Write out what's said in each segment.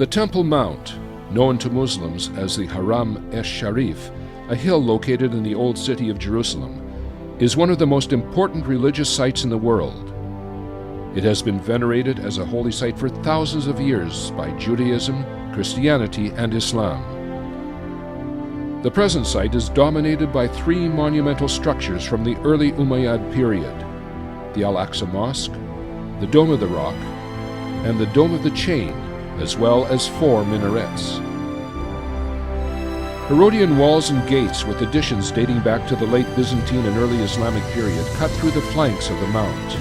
The Temple Mount, known to Muslims as the Haram-esh-Sharif, a hill located in the Old City of Jerusalem, is one of the most important religious sites in the world. It has been venerated as a holy site for thousands of years by Judaism, Christianity, and Islam. The present site is dominated by three monumental structures from the early Umayyad period: the Al-Aqsa Mosque, the Dome of the Rock, and the Dome of the Chain, as well as four minarets. Herodian walls and gates with additions dating back to the late Byzantine and early Islamic period cut through the flanks of the mount.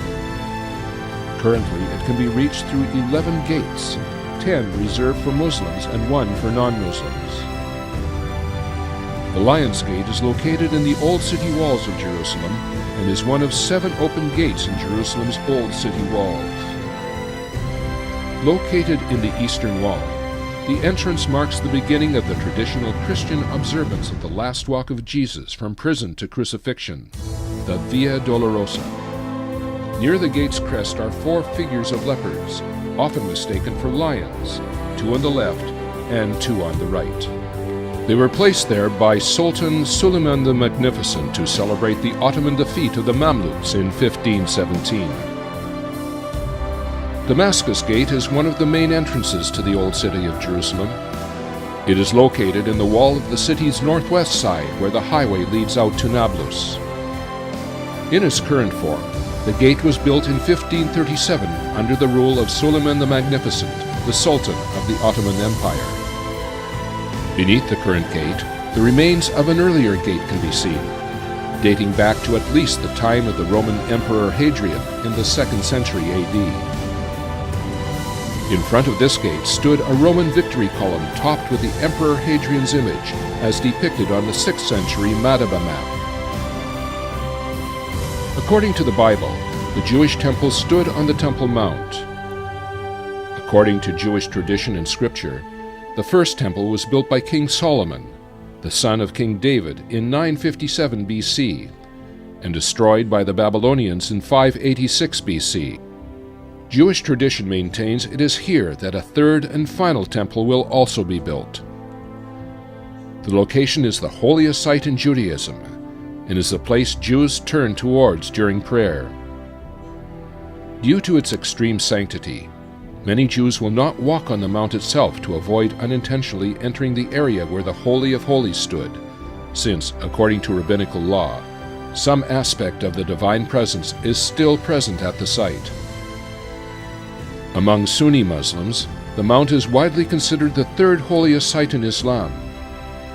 Currently, it can be reached through 11 gates, 10 reserved for Muslims and 1 for non-Muslims. The Lion's Gate is located in the Old City walls of Jerusalem and is one of 7 open gates in Jerusalem's Old City walls. Located in the eastern wall, the entrance marks the beginning of the traditional Christian observance of the last walk of Jesus from prison to crucifixion, the Via Dolorosa. Near the gate's crest are 4 figures of leopards, often mistaken for lions, 2 on the left and 2 on the right. They were placed there by Sultan Suleiman the Magnificent to celebrate the Ottoman defeat of the Mamluks in 1517. Damascus Gate is one of the main entrances to the Old City of Jerusalem. It is located in the wall of the city's northwest side where the highway leads out to Nablus. In its current form, the gate was built in 1537 under the rule of Suleiman the Magnificent, the Sultan of the Ottoman Empire. Beneath the current gate, the remains of an earlier gate can be seen, dating back to at least the time of the Roman Emperor Hadrian in the 2nd century AD. In front of this gate stood a Roman victory column topped with the Emperor Hadrian's image, as depicted on the 6th century Madaba map. According to the Bible, the Jewish temple stood on the Temple Mount. According to Jewish tradition and scripture, the first temple was built by King Solomon, the son of King David, in 957 BC, and destroyed by the Babylonians in 586 BC. Jewish tradition maintains it is here that a third and final temple will also be built. The location is the holiest site in Judaism and is the place Jews turn towards during prayer. Due to its extreme sanctity, many Jews will not walk on the mount itself to avoid unintentionally entering the area where the Holy of Holies stood, since, according to rabbinical law, some aspect of the divine presence is still present at the site. Among Sunni Muslims, the mount is widely considered the third holiest site in Islam.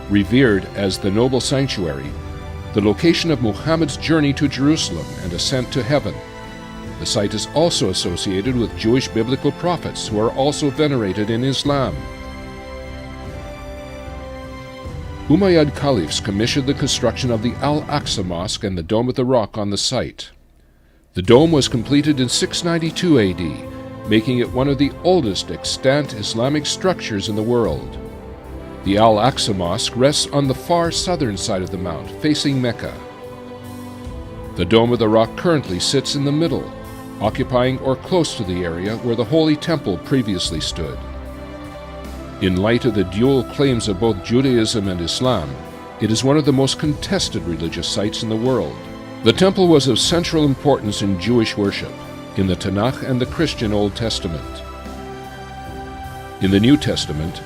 Revered as the noble sanctuary, the location of Muhammad's journey to Jerusalem and ascent to heaven, the site is also associated with Jewish biblical prophets who are also venerated in Islam. Umayyad caliphs commissioned the construction of the Al-Aqsa Mosque and the Dome of the Rock on the site. The dome was completed in 692 AD, making it one of the oldest extant Islamic structures in the world. The Al-Aqsa Mosque rests on the far southern side of the mount, facing Mecca. The Dome of the Rock currently sits in the middle, occupying or close to the area where the Holy Temple previously stood. In light of the dual claims of both Judaism and Islam, it is one of the most contested religious sites in the world. The temple was of central importance in Jewish worship, in the Tanakh and the Christian Old Testament. In the New Testament,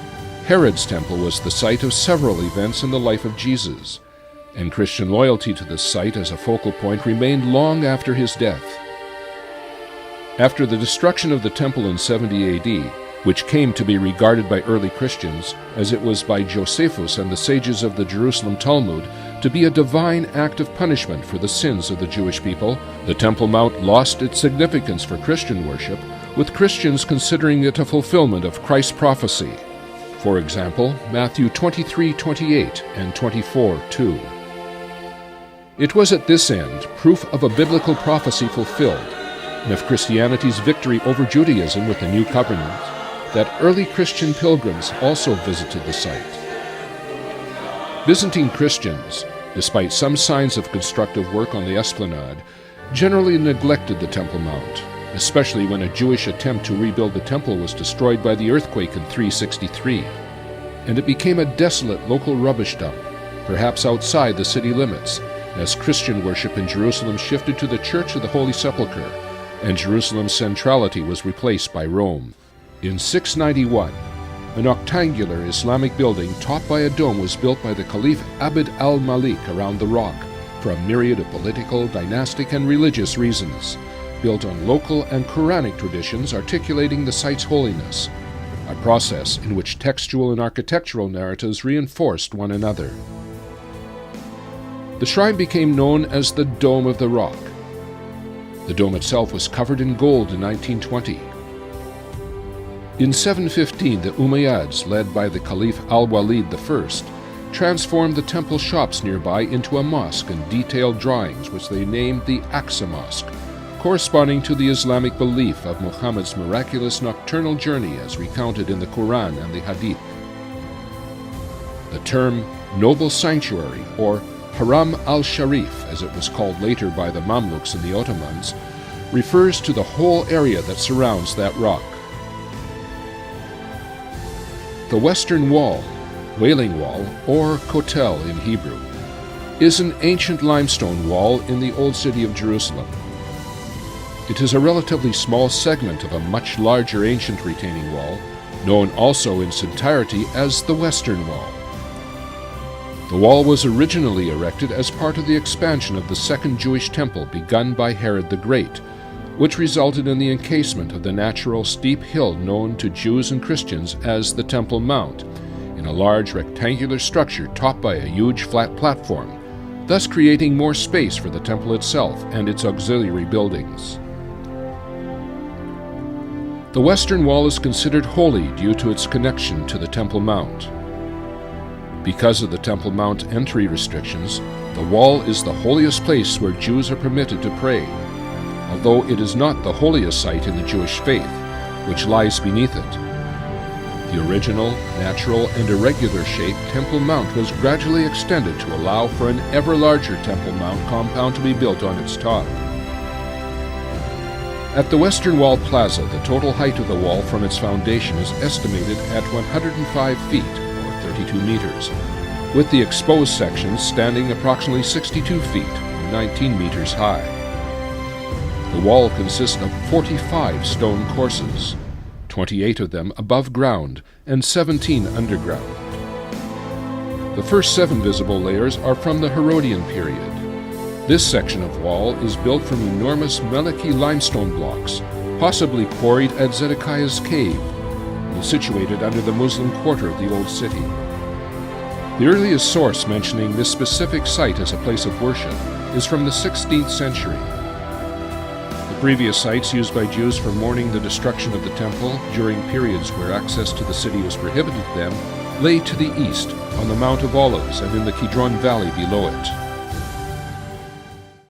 Herod's temple was the site of several events in the life of Jesus, and Christian loyalty to this site as a focal point remained long after his death. After the destruction of the temple in 70 AD, which came to be regarded by early Christians, as it was by Josephus and the sages of the Jerusalem Talmud, to be a divine act of punishment for the sins of the Jewish people, the Temple Mount lost its significance for Christian worship, with Christians considering it a fulfillment of Christ's prophecy. For example, Matthew 23:28 and 24:2. It was at this end proof of a biblical prophecy fulfilled, and of Christianity's victory over Judaism with the New Covenant, that early Christian pilgrims also visited the site. Byzantine Christians, despite some signs of constructive work on the esplanade, generally neglected the Temple Mount. especially when a Jewish attempt to rebuild the temple was destroyed by the earthquake in 363, and it became a desolate local rubbish dump, perhaps outside the city limits, as Christian worship in Jerusalem shifted to the Church of the Holy Sepulchre, and Jerusalem's centrality was replaced by Rome. In 691, an octangular Islamic building topped by a dome was built by the Caliph Abd al-Malik around the rock for a myriad of political, dynastic, and religious reasons, built on local and Quranic traditions articulating the site's holiness, a process in which textual and architectural narratives reinforced one another. The shrine became known as the Dome of the Rock. The dome itself was covered in gold in 1920. In 715, the Umayyads, led by the Caliph al-Walid I, transformed the temple shops nearby into a mosque and detailed drawings which they named the Aqsa Mosque, corresponding to the Islamic belief of Muhammad's miraculous nocturnal journey as recounted in the Quran and the Hadith. The term noble sanctuary, or Haram al-Sharif, as it was called later by the Mamluks and the Ottomans, refers to the whole area that surrounds that rock. The Western Wall, Wailing Wall, or Kotel in Hebrew, is an ancient limestone wall in the Old City of Jerusalem. It is a relatively small segment of a much larger ancient retaining wall, known also in its entirety as the Western Wall. The wall was originally erected as part of the expansion of the Second Jewish Temple begun by Herod the Great, which resulted in the encasement of the natural steep hill known to Jews and Christians as the Temple Mount, in a large rectangular structure topped by a huge flat platform, thus creating more space for the temple itself and its auxiliary buildings. The Western Wall is considered holy due to its connection to the Temple Mount. Because of the Temple Mount entry restrictions, the wall is the holiest place where Jews are permitted to pray, although it is not the holiest site in the Jewish faith, which lies beneath it. The original, natural, and irregular shaped Temple Mount was gradually extended to allow for an ever larger Temple Mount compound to be built on its top. At the Western Wall Plaza, the total height of the wall from its foundation is estimated at 105 feet, or 32 meters, with the exposed sections standing approximately 62 feet, or 19 meters high. The wall consists of 45 stone courses, 28 of them above ground and 17 underground. The first 7 visible layers are from the Herodian period. This section of wall is built from enormous Meliki limestone blocks, possibly quarried at Zedekiah's cave, and situated under the Muslim quarter of the Old City. The earliest source mentioning this specific site as a place of worship is from the 16th century. Previous sites used by Jews for mourning the destruction of the temple during periods where access to the city was prohibited to them lay to the east on the Mount of Olives and in the Kidron Valley below it.